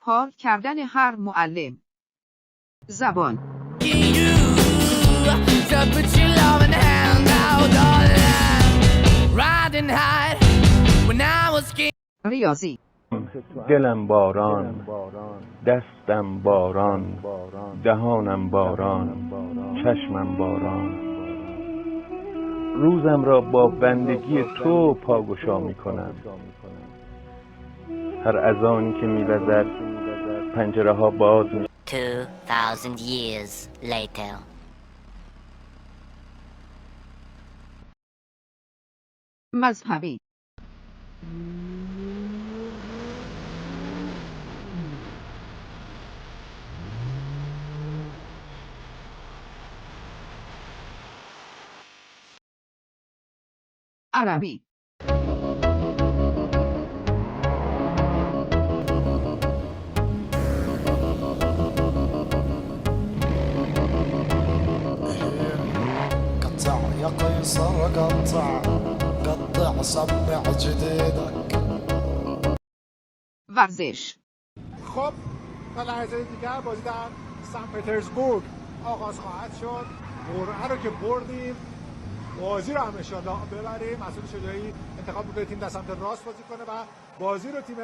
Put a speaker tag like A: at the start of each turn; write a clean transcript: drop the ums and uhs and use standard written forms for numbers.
A: پارک کردن هر معلم. زبان. ریاضی.
B: دلم باران، دستم باران، دهانم باران، چشمم باران. روزم را با بندگی تو پاگشا می کنم. هر اذانی که می وزد پنجره ها باز می
C: 2000 years later.
A: مذهبی. عربی.
D: قطع يا قيصر قطع قطع صبع جديدك.
A: ورزش.
E: خب تا لحظه دیگر بازی در سن پترزبورگ آغاز خواهد شد. قرعه رو که بردیم، بازی رو هم انشالله ببریم. مسعود شجاعی انتخاب میکنه تیم در سمت راست بازی کنه و بازی رو تیم